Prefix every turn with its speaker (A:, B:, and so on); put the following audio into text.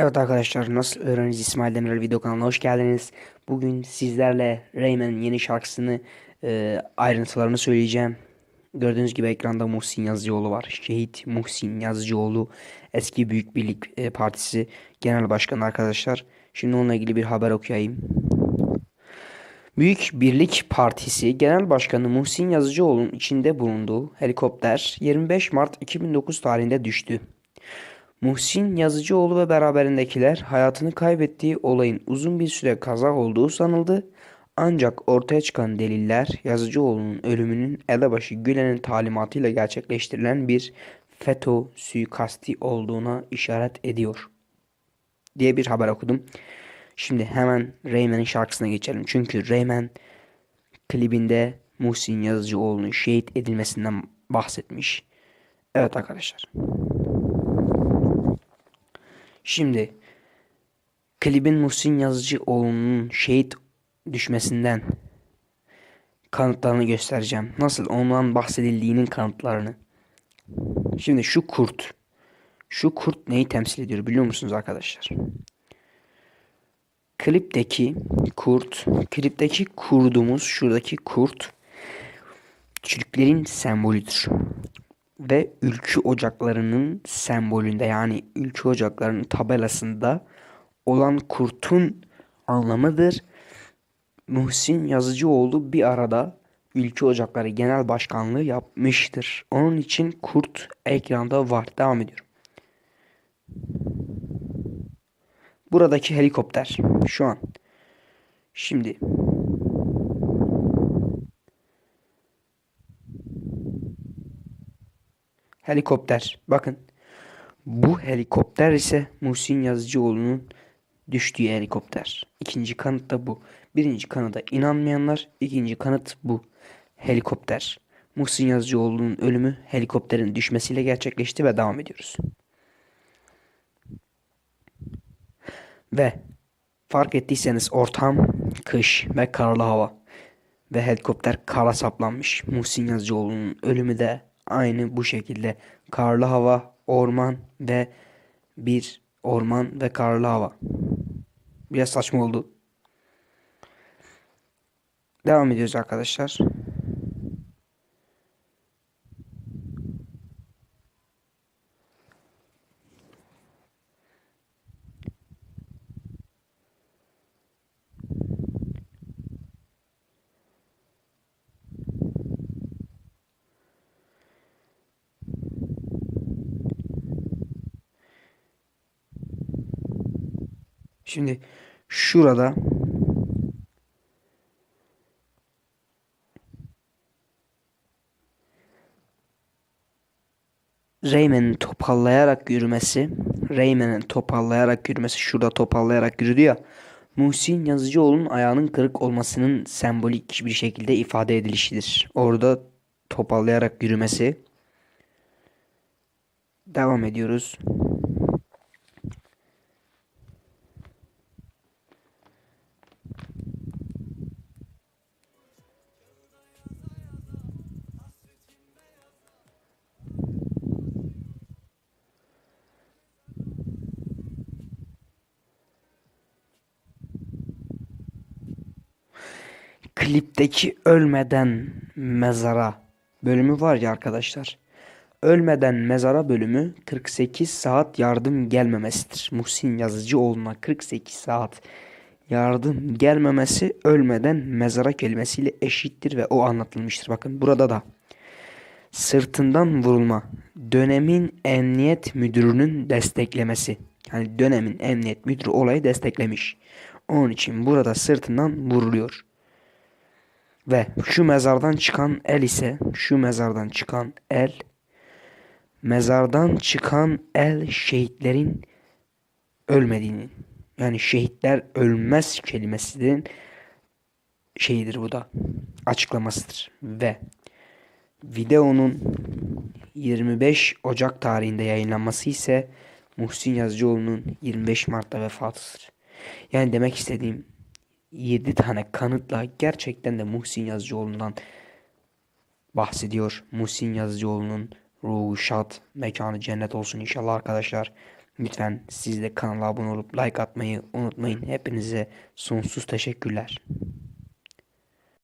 A: Evet arkadaşlar, nasıl öğreniriz İsmail Demirel video kanalına hoş geldiniz. Bugün sizlerle Rayman'in yeni şarkısını ayrıntılarını söyleyeceğim. Gördüğünüz gibi ekranda Muhsin Yazıcıoğlu var. Şehit Muhsin Yazıcıoğlu, eski Büyük Birlik Partisi Genel Başkanı arkadaşlar. Şimdi onunla ilgili bir haber okuyayım. Büyük Birlik Partisi Genel Başkanı Muhsin Yazıcıoğlu'nun içinde bulunduğu helikopter 25 Mart 2009 tarihinde düştü. Muhsin Yazıcıoğlu ve beraberindekiler hayatını kaybettiği olayın uzun bir süre kaza olduğu sanıldı. Ancak ortaya çıkan deliller Yazıcıoğlu'nun ölümünün elebaşı Gülen'in talimatıyla gerçekleştirilen bir FETÖ suikasti olduğuna işaret ediyor diye bir haber okudum. Şimdi hemen Rayman'in şarkısına geçelim. Çünkü Rayman klibinde Muhsin Yazıcıoğlu'nun şehit edilmesinden bahsetmiş. Evet arkadaşlar. Şimdi klibin Muhsin Yazıcıoğlu'nun şehit düşmesinden kanıtlarını göstereceğim. Nasıl ondan bahsedildiğinin kanıtlarını. Şimdi şu kurt. Şu kurt neyi temsil ediyor biliyor musunuz arkadaşlar? Klipteki klipteki kurdumuz, şuradaki kurt Türklerin sembolüdür. Ve ülkü ocaklarının sembolünde, yani ülkü ocaklarının tabelasında olan kurtun anlamıdır. Muhsin Yazıcıoğlu bir arada Ülke Ocakları Genel Başkanlığı yapmıştır. Onun için kurt ekranda var. Devam ediyorum. Buradaki helikopter şu an. Şimdi helikopter. Bakın. Bu helikopter ise Muhsin Yazıcıoğlu'nun düştüğü helikopter. İkinci kanıt da bu. Birinci kanıda inanmayanlar, ikinci kanıt bu. Helikopter. Muhsin Yazıcıoğlu'nun ölümü helikopterin düşmesiyle gerçekleşti ve devam ediyoruz. Ve fark ettiyseniz ortam kış ve karlı hava ve helikopter kara saplanmış. Muhsin Yazıcıoğlu'nun ölümü de aynı bu şekilde. Karlı hava, orman ve bir orman ve karlı hava. Biraz saçma oldu. Devam ediyoruz arkadaşlar. Şimdi şurada Rayman'in topallayarak yürümesi, şurada topallayarak yürüdü ya. Muhsin Yazıcıoğlu'nun ayağının kırık olmasının sembolik bir şekilde ifade edilişidir. Orada topallayarak yürümesi. Devam ediyoruz. Klipteki ölmeden mezara bölümü var ya arkadaşlar. Ölmeden mezara bölümü 48 saat yardım gelmemesidir. Muhsin Yazıcıoğlu'na 48 saat yardım gelmemesi ölmeden mezara kelimesiyle eşittir ve o anlatılmıştır. Bakın burada da sırtından vurulma, dönemin emniyet müdürünün desteklemesi. Yani dönemin emniyet müdürü olayı desteklemiş. Onun için burada sırtından vuruluyor. Ve şu mezardan çıkan el ise mezardan çıkan el şehitlerin ölmediğini, yani şehitler ölmez kelimesinin şeyidir, bu da açıklamasıdır. Ve videonun 25 Ocak tarihinde yayınlanması ise Muhsin Yazıcıoğlu'nun 25 Mart'ta vefatıdır. Yani demek istediğim 7 tane kanıtla gerçekten de Muhsin Yazıcıoğlu'ndan bahsediyor. Muhsin Yazıcıoğlu'nun ruhu şad, mekanı cennet olsun inşallah arkadaşlar. Lütfen siz de kanala abone olup like atmayı unutmayın. Hepinize sonsuz teşekkürler.